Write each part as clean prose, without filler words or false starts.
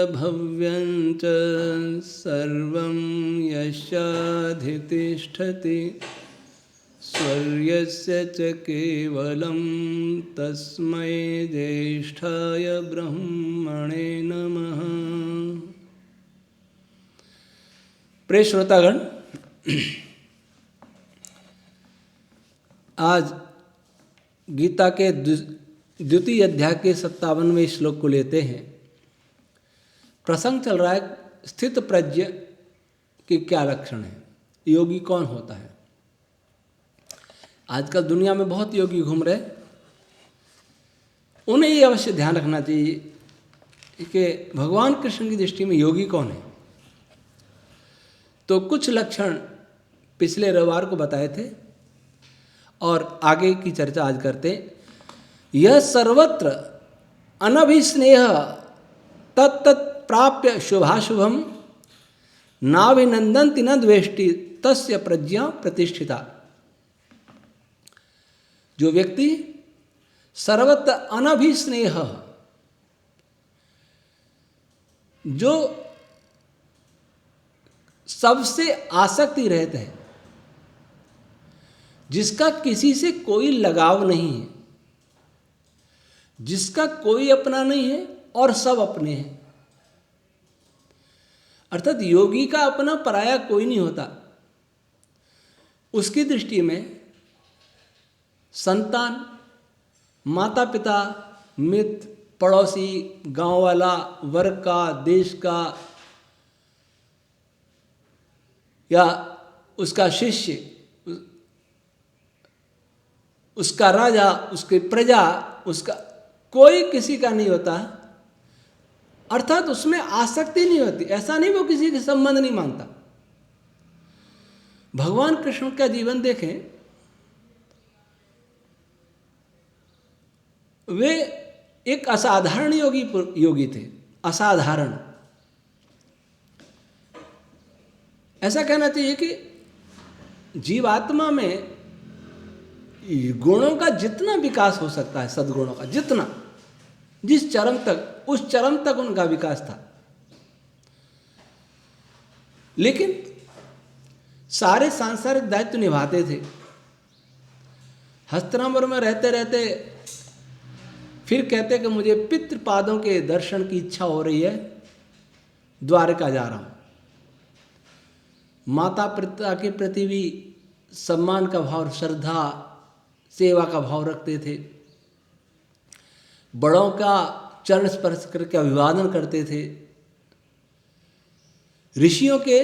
भव्यं च सर्वं यस्याधितिष्ठति स्वर्यस्य च केवलं तस्मै ज्येष्ठाय ब्रह्मणे नमः। प्रिय श्रोतागण, आज गीता के द्वितीय अध्याय के 57वें श्लोक को लेते हैं। प्रसंग चल रहा है स्थित प्रज्ञ के क्या लक्षण है, योगी कौन होता है। आजकल दुनिया में बहुत योगी घूम रहे, उन्हें ये अवश्य ध्यान रखना चाहिए कि भगवान कृष्ण की दृष्टि में योगी कौन है। तो कुछ लक्षण पिछले रविवार को बताए थे और आगे की चर्चा आज करते हैं। यह सर्वत्र अनभिस्नेह तत्तत् प्राप्य शुभाशुभम नाभिनंदन्ति न द्वेष्टि तस्य प्रज्ञा प्रतिष्ठिता। जो व्यक्ति सर्वत्र अनभिस्नेह, जो सबसे आसक्ति रहते हैं, जिसका किसी से कोई लगाव नहीं है, जिसका कोई अपना नहीं है और सब अपने हैं, अर्थात योगी का अपना पराया कोई नहीं होता। उसकी दृष्टि में संतान, माता पिता, मित्र, पड़ोसी, गांव वाला, वर्ग का, देश का या उसका शिष्य, उसका राजा, उसकी प्रजा, उसका कोई किसी का नहीं होता। अर्थात उसमें आसक्ति नहीं होती। ऐसा नहीं वो किसी के संबंध नहीं मानता। भगवान कृष्ण का जीवन देखें, वे एक असाधारण योगी थे। असाधारण, ऐसा कहना चाहिए कि जीवात्मा में गुणों का जितना विकास हो सकता है, सद्गुणों का जितना, जिस चरम तक, उस चरम तक उनका विकास था। लेकिन सारे सांसारिक दायित्व निभाते थे। हस्तिनापुर में रहते रहते फिर कहते कि मुझे पितृपादों के दर्शन की इच्छा हो रही है, द्वारका जा रहा हूं। माता पिता के प्रति भी सम्मान का भाव, श्रद्धा, सेवा का भाव रखते थे। बड़ों का चरण स्पर्श करके अभिवादन करते थे। ऋषियों के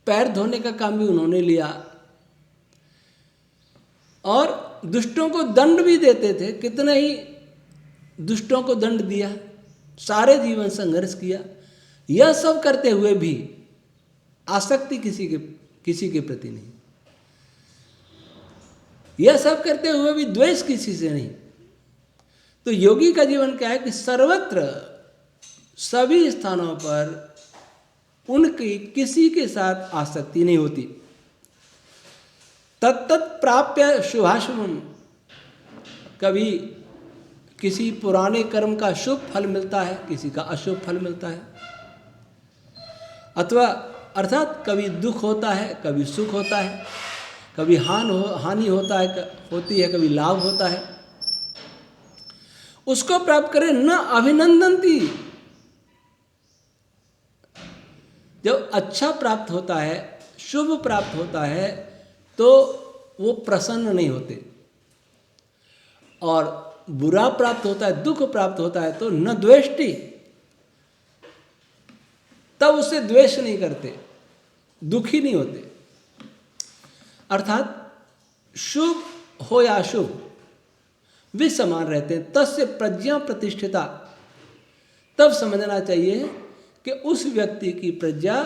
पैर धोने का काम भी उन्होंने लिया और दुष्टों को दंड भी देते थे। कितने ही दुष्टों को दंड दिया, सारे जीवन संघर्ष किया। यह सब करते हुए भी आसक्ति किसी के प्रति नहीं। यह सब करते हुए भी द्वेष किसी से नहीं। तो योगी का जीवन क्या है कि सर्वत्र, सभी स्थानों पर उनकी किसी के साथ आसक्ति नहीं होती। तत्तत् प्राप्य शुभाशुभम, कभी किसी पुराने कर्म का शुभ फल मिलता है, किसी का अशुभ फल मिलता है। अथवा अर्थात कभी दुख होता है, कभी सुख होता है, कभी हानि होती है, कभी लाभ होता है। उसको प्राप्त करें न अभिनंदन्ति। जब अच्छा प्राप्त होता है, शुभ प्राप्त होता है, तो वो प्रसन्न नहीं होते। और बुरा प्राप्त होता है, दुख प्राप्त होता है, तो न द्वेष्टि, तब उसे द्वेष नहीं करते, दुखी नहीं होते। अर्थात शुभ हो या अशुभ वे समान रहते हैं। तस्य प्रज्ञा प्रतिष्ठिता, तब समझना चाहिए कि उस व्यक्ति की प्रज्ञा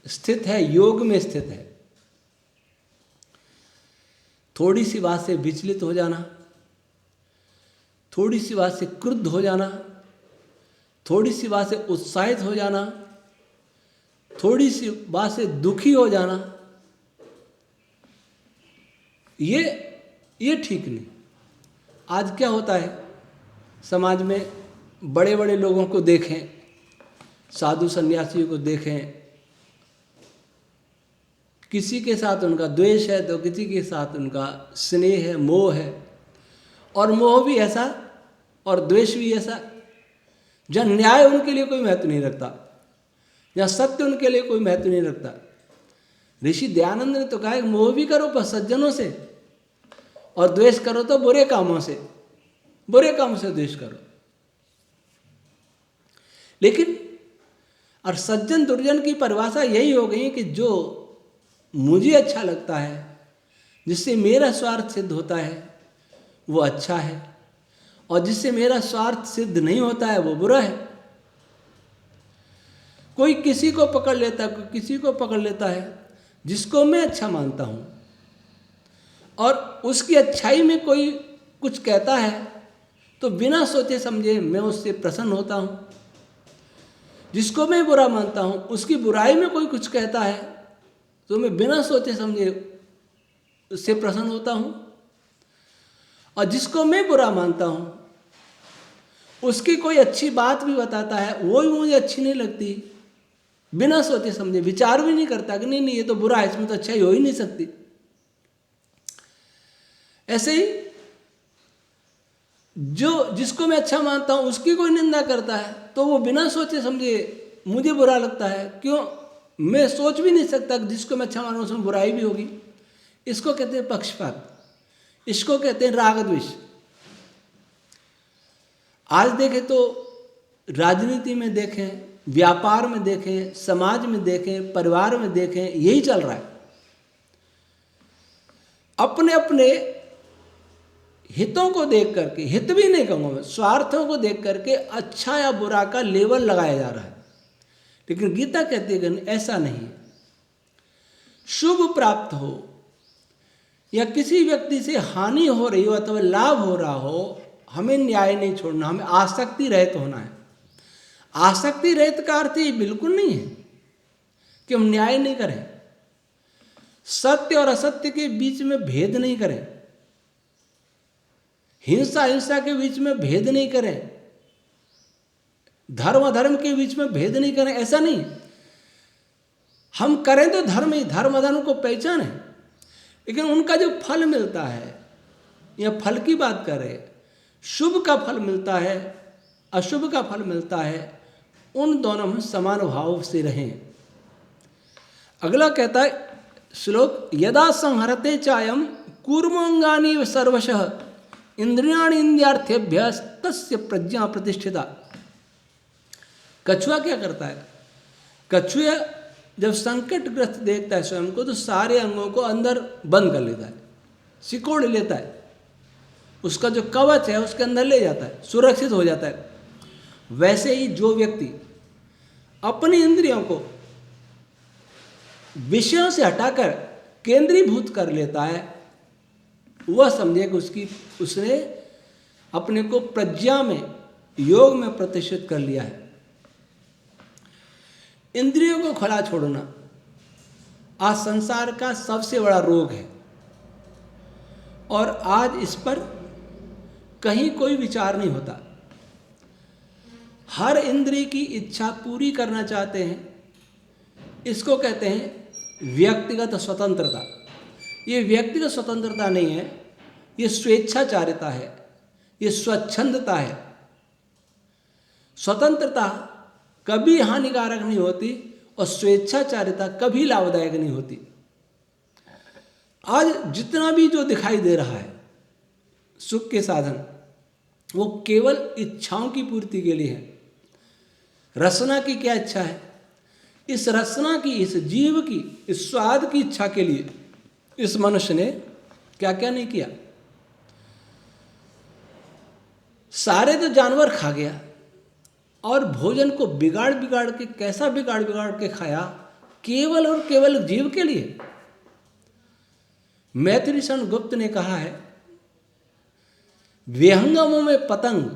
स्थित है, योग में स्थित है। थोड़ी सी बात से विचलित हो जाना, थोड़ी सी बात से क्रुद्ध हो जाना, थोड़ी सी बात से उत्साहित हो जाना, थोड़ी सी बात से दुखी हो जाना, ये ठीक नहीं। आज क्या होता है, समाज में बड़े बड़े लोगों को देखें साधु सन्यासियों को देखें, किसी के साथ उनका द्वेष है तो किसी के साथ उनका स्नेह है, मोह है, और मोह भी ऐसा और द्वेष भी ऐसा, जहाँ न्याय उनके लिए कोई महत्व नहीं रखता, जहाँ सत्य उनके लिए कोई महत्व नहीं रखता। ऋषि दयानंद ने तो कहा है मोह भी करो पर सज्जनों से, और द्वेष करो तो बुरे कामों से, बुरे कामों से द्वेष करो। लेकिन और सज्जन दुर्जन की परिभाषा यही हो गई कि जो मुझे अच्छा लगता है, जिससे मेरा स्वार्थ सिद्ध होता है वो अच्छा है, और जिससे मेरा स्वार्थ सिद्ध नहीं होता है वो बुरा है। कोई किसी को पकड़ लेता है, कोई किसी को पकड़ लेता है, जिसको मैं अच्छा मानता हूँ और उसकी अच्छाई में कोई कुछ कहता है तो बिना सोचे समझे मैं उससे प्रसन्न होता हूँ। जिसको मैं बुरा मानता हूँ उसकी बुराई में कोई कुछ कहता है तो मैं बिना सोचे समझे उससे प्रसन्न होता हूँ। और जिसको मैं बुरा मानता हूँ उसकी कोई अच्छी बात भी बताता है वो भी मुझे अच्छी नहीं लगती, बिना सोचे समझे, विचार भी नहीं करता कि नहीं नहीं ये तो बुरा है, इसमें तो अच्छाई हो ही नहीं सकती। ऐसे ही जो जिसको मैं अच्छा मानता हूँ उसकी कोई निंदा करता है तो वो बिना सोचे समझे मुझे बुरा लगता है। क्यों? मैं सोच भी नहीं सकता कि जिसको मैं अच्छा मानूं उसमें बुराई भी होगी। इसको कहते हैं पक्षपात, इसको कहते हैं राग द्वेष। आज देखें तो राजनीति में देखें, व्यापार में देखें, समाज में देखें, परिवार में देखें, यही चल रहा है। अपने अपने हितों को देख करके, हित भी नहीं कहूँगा मैं, स्वार्थों को देख करके अच्छा या बुरा का लेबल लगाया जा रहा है। लेकिन गीता कहती है कि ऐसा नहीं है। शुभ प्राप्त हो या किसी व्यक्ति से हानि हो रही हो अथवा लाभ हो रहा हो, हमें न्याय नहीं छोड़ना, हमें आसक्ति रहित होना है। आसक्ति रहित का अर्थ ये बिल्कुल नहीं है कि हम न्याय नहीं करें, सत्य और असत्य के बीच में भेद नहीं करें, हिंसा हिंसा के बीच में भेद नहीं करें, धर्म अधर्म के बीच में भेद नहीं करें, ऐसा नहीं। हम करें तो धर्म ही, धर्म अधर्म को पहचाने, लेकिन उनका जो फल मिलता है, या फल की बात करें, शुभ का फल मिलता है, अशुभ का फल मिलता है, उन दोनों में समान भाव से रहें। अगला कहता है श्लोक, यदा संहरते चायम कूर्मोंगानी सर्वशः इंद्रियाणि इंद्रियार्थेभ्य तस्य प्रज्ञा प्रतिष्ठिता। कछुआ क्या करता है? कछुआ जब संकटग्रस्त देखता है स्वयं को तो सारे अंगों को अंदर बंद कर लेता है, सिकोड़ लेता है, उसका जो कवच है उसके अंदर ले जाता है, सुरक्षित हो जाता है। वैसे ही जो व्यक्ति अपनी इंद्रियों को विषयों से हटाकर केंद्रीभूत कर लेता है, वह समझे कि उसने अपने को प्रज्ञा में, योग में प्रतिष्ठित कर लिया है। इंद्रियों को खुला छोड़ना आज संसार का सबसे बड़ा रोग है, और आज इस पर कहीं कोई विचार नहीं होता। हर इंद्रिय की इच्छा पूरी करना चाहते हैं, इसको कहते हैं व्यक्तिगत स्वतंत्रता। ये व्यक्तिगत स्वतंत्रता नहीं है, ये स्वेच्छाचारिता है, ये स्वच्छंदता है। स्वतंत्रता कभी हानिकारक नहीं होती और स्वेच्छाचारिता कभी लाभदायक नहीं होती। आज जितना भी जो दिखाई दे रहा है सुख के साधन, वो केवल इच्छाओं की पूर्ति के लिए है। रसना की क्या इच्छा है? इस रसना की, इस जीव की, इस स्वाद की इच्छा के लिए इस मनुष्य ने क्या क्या नहीं किया। सारे तो जानवर खा गया, और भोजन को बिगाड़ बिगाड़ के, कैसा बिगाड़ बिगाड़ के खाया, केवल और केवल जीव के लिए। मैथिली शरण गुप्त ने कहा है, विहंगमों में पतंग,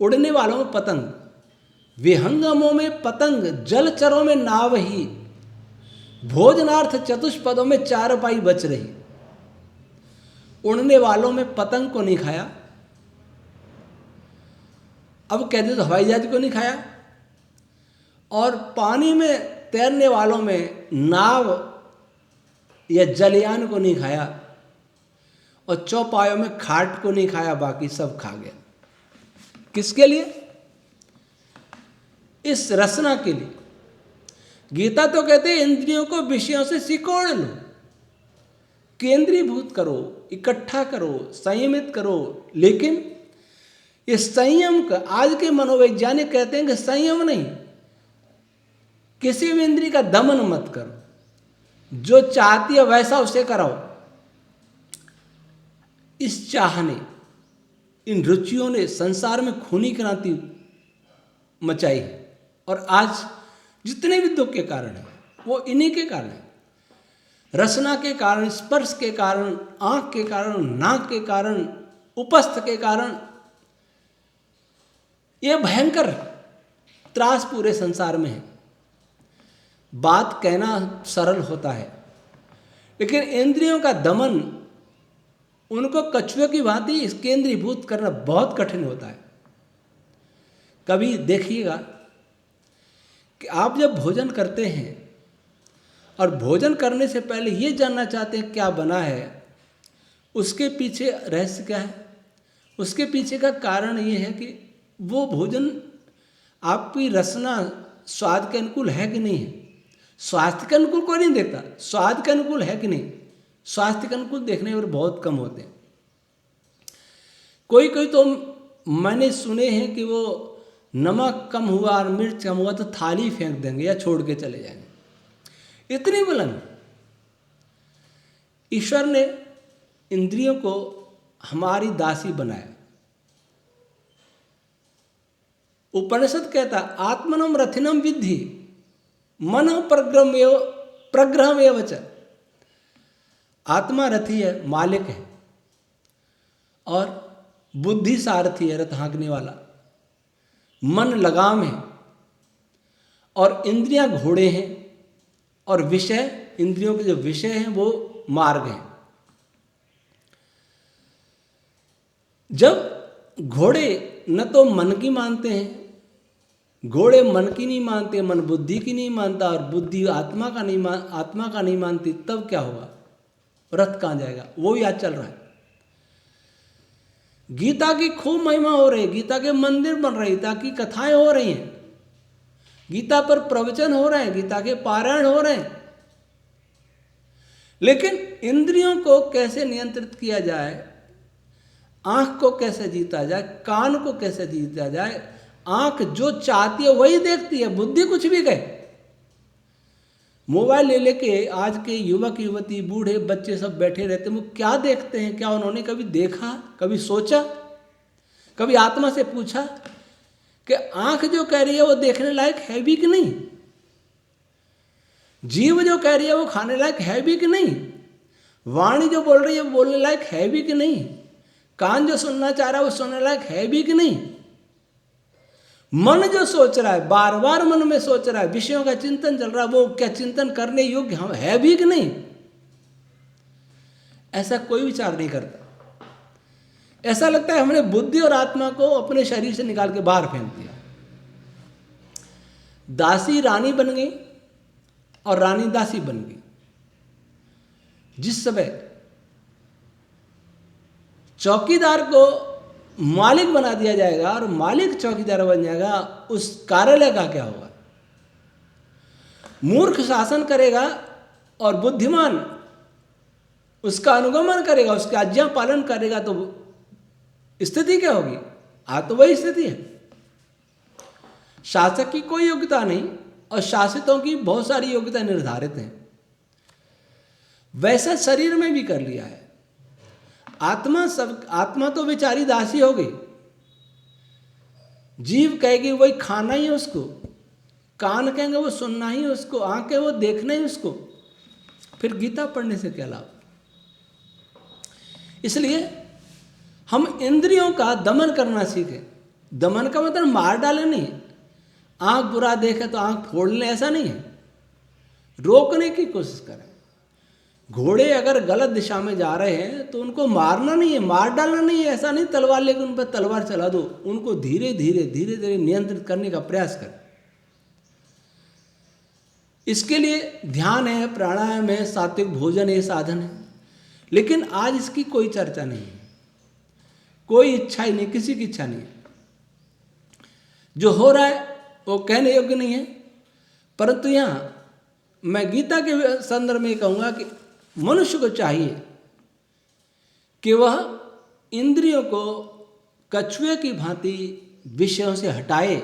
उड़ने वालों में पतंग, विहंगमों में पतंग, जलचरों में नाव ही, भोजनार्थ चतुष्पदों में चारपाई बच रही। उड़ने वालों में पतंग को नहीं खाया, अब कहते तो हवाई जहाज को नहीं खाया, और पानी में तैरने वालों में नाव या जलयान को नहीं खाया, और चौपायों में खाट को नहीं खाया, बाकी सब खा गया। किसके लिए? इस रसना के लिए। गीता तो कहते हैं इंद्रियों को विषयों से सिकोड़ लो, केंद्रीभूत करो, इकट्ठा करो, संयमित करो। लेकिन ये संयम का, आज के मनोवैज्ञानिक कहते हैं कि संयम नहीं, किसी भी इंद्रिय का दमन मत करो, जो चाहती है वैसा उसे कराओ। इस चाहने, इन रुचियों ने संसार में खूनी क्रांति मचाई है, और आज जितने भी दुख के कारण है वो इन्हीं के कारण है। रसना के कारण, स्पर्श के कारण, आंख के कारण, नाक के कारण, उपस्थ के कारण। ये भयंकर त्रास पूरे संसार में है। बात कहना सरल होता है, लेकिन इंद्रियों का दमन, उनको कछुए की भांति केंद्रीभूत करना बहुत कठिन होता है। कभी देखिएगा कि आप जब भोजन करते हैं और भोजन करने से पहले ये जानना चाहते हैं क्या बना है, उसके पीछे रहस्य क्या है? उसके पीछे का कारण ये है कि वो भोजन आपकी रसना स्वाद के अनुकूल है कि नहीं है। स्वास्थ्य के अनुकूल कोई नहीं देखता, स्वाद के अनुकूल है कि नहीं। स्वास्थ्य के अनुकूल देखने वाले बहुत कम होते हैं। कोई कोई तो मैंने सुने हैं कि वो नमक कम हुआ और मिर्च कम हुआ तो थाली फेंक देंगे या छोड़ के चले जाएंगे। इतनी बुलंद ईश्वर ने इंद्रियों को हमारी दासी बनाया। उपनिषद कहता आत्मनम रथिनम विद्धि मन प्रग्रहम एव च। आत्मा रथी है, मालिक है, और बुद्धि सारथी है, रथ हाँकने वाला। मन लगाम है, और इंद्रियां घोड़े हैं, और विषय, इंद्रियों के जो विषय हैं वो मार्ग हैं। जब घोड़े न तो मन की मानते हैं, घोड़े मन की नहीं मानते, मन बुद्धि की नहीं मानता, और बुद्धि आत्मा का नहीं मानती, तब क्या होगा? रथ कहाँ जाएगा? वो ही आज चल रहा है। गीता की खूब महिमा हो रही है, गीता के मंदिर बन रहे, गीता की कथाएं हो रही हैं, गीता पर प्रवचन हो रहे हैं, गीता के पारायण हो रहे हैं। लेकिन इंद्रियों को कैसे नियंत्रित किया जाए, आंख को कैसे जीता जाए, कान को कैसे जीता जाए। आंख जो चाहती है वही देखती है, बुद्धि कुछ भी कहे। मोबाइल ले लेके आज के युवक युवती, बूढ़े बच्चे सब बैठे रहते हैं, वो क्या देखते हैं? क्या उन्होंने कभी देखा, कभी सोचा, कभी आत्मा से पूछा कि आंख जो कह रही है वो देखने लायक है भी कि नहीं? जीभ जो कह रही है वो खाने लायक है भी कि नहीं? वाणी जो बोल रही है वो बोलने लायक है भी कि नहीं? कान जो सुनना चाह रहा है वो सुनने लायक है भी कि नहीं? मन जो सोच रहा है, बार बार मन में सोच रहा है, विषयों का चिंतन चल रहा है, वो क्या चिंतन करने योग्य हम है भी कि नहीं? ऐसा कोई विचार नहीं करता। ऐसा लगता है हमने बुद्धि और आत्मा को अपने शरीर से निकाल के बाहर फेंक दिया। दासी रानी बन गई और रानी दासी बन गई। जिस समय चौकीदार को मालिक बना दिया जाएगा और मालिक चौकीदार बन जाएगा, उस कार्यालय का क्या होगा? मूर्ख शासन करेगा और बुद्धिमान उसका अनुगमन करेगा, उसकी आज्ञा पालन करेगा, तो स्थिति क्या होगी? आज तो वही स्थिति है। शासक की कोई योग्यता नहीं और शासितों की बहुत सारी योग्यता निर्धारित हैं। वैसा शरीर में भी कर लिया है। आत्मा तो बेचारी दासी हो गई। जीव कहेगी वही खाना ही है उसको, कान कहेंगे वो सुनना ही है उसको, आंखें वो देखना ही उसको, फिर गीता पढ़ने से क्या लाभ? इसलिए हम इंद्रियों का दमन करना सीखें। दमन का मतलब मार डाले नहीं, आंख बुरा देखे तो आंख फोड़ ले, ऐसा नहीं है। रोकने की कोशिश करें। घोड़े अगर गलत दिशा में जा रहे हैं तो उनको मारना नहीं है, मार डालना नहीं है, ऐसा नहीं तलवार लेकर उन पर तलवार चला दो। उनको धीरे धीरे धीरे धीरे नियंत्रित करने का प्रयास करें। इसके लिए ध्यान है, प्राणायाम है, सात्विक भोजन है, साधन है। लेकिन आज इसकी कोई चर्चा नहीं है, कोई इच्छा ही नहीं, किसी की इच्छा नहीं है। जो हो रहा है वो कहने योग्य नहीं है। परंतु यहाँ मैं गीता के संदर्भ में कहूँगा कि मनुष्य को चाहिए कि वह इंद्रियों को कछुए की भांति विषयों से हटाए।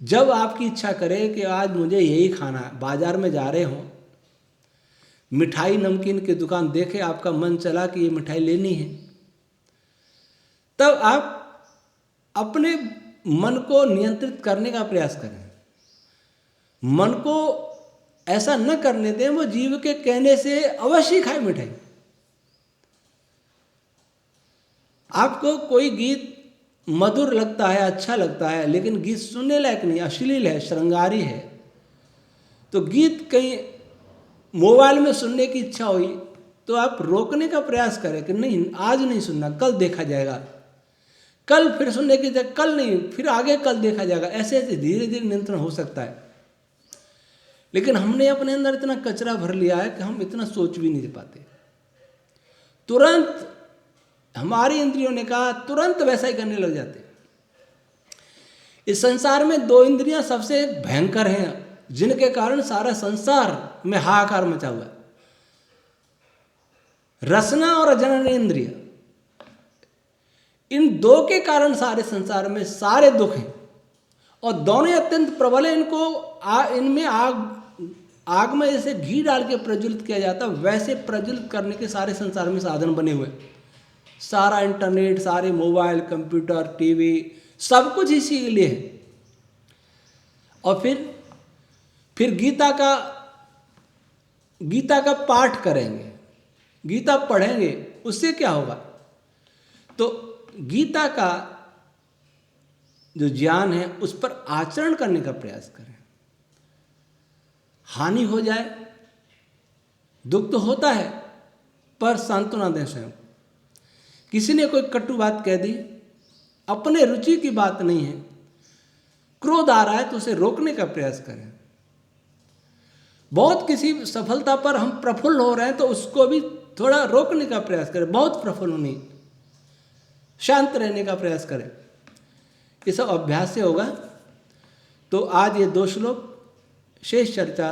जब आपकी इच्छा करे कि आज मुझे यही खाना है, बाजार में जा रहे हो, मिठाई नमकीन की दुकान देखे, आपका मन चला कि ये मिठाई लेनी है, तब आप अपने मन को नियंत्रित करने का प्रयास करें। मन को ऐसा न करने दें वो जीव के कहने से अवश्य खाए मिठाई। आपको कोई गीत मधुर लगता है, अच्छा लगता है, लेकिन गीत सुनने लायक नहीं, अश्लील है, श्रृंगारी है, तो गीत कहीं मोबाइल में सुनने की इच्छा हुई तो आप रोकने का प्रयास करें कि नहीं, आज नहीं सुनना, कल देखा जाएगा, कल फिर सुनने की जगह कल नहीं, फिर आगे कल देखा जाएगा। ऐसे ऐसे धीरे धीरे नियंत्रण हो सकता है। लेकिन हमने अपने अंदर इतना कचरा भर लिया है कि हम इतना सोच भी नहीं पाते। तुरंत हमारी इंद्रियों ने कहा, तुरंत वैसा ही करने लग जाते। इस संसार में दो इंद्रियां सबसे भयंकर हैं, जिनके कारण सारा संसार में हाहाकार मचा हुआ है। रसना और जनन इंद्रिय, इन दो के कारण सारे संसार में सारे दुख हैं, और दोनों अत्यंत प्रबल हैं। इनमें आग में जैसे घी डाल के प्रज्वलित किया जाता, वैसे प्रज्वलित करने के सारे संसार में साधन बने हुए। सारा इंटरनेट, सारे मोबाइल, कंप्यूटर, टीवी, सब कुछ इसी के लिए है। और फिर गीता का पाठ करेंगे, गीता पढ़ेंगे, उससे क्या होगा? तो गीता का जो ज्ञान है उस पर आचरण करने का प्रयास करें। हानि हो जाए, दुख तो होता है, पर सांत्वना दें स्वयं। किसी ने कोई कटु बात कह दी, अपने रुचि की बात नहीं है, क्रोध आ रहा है तो उसे रोकने का प्रयास करें। बहुत किसी सफलता पर हम प्रफुल्ल हो रहे हैं तो उसको भी थोड़ा रोकने का प्रयास करें। बहुत प्रफुल्ल नहीं, शांत रहने का प्रयास करें। ये सब अभ्यास से होगा। तो आज ये 2 श्लोक, शेष चर्चा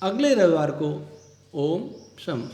अगले रविवार को। ओम शम।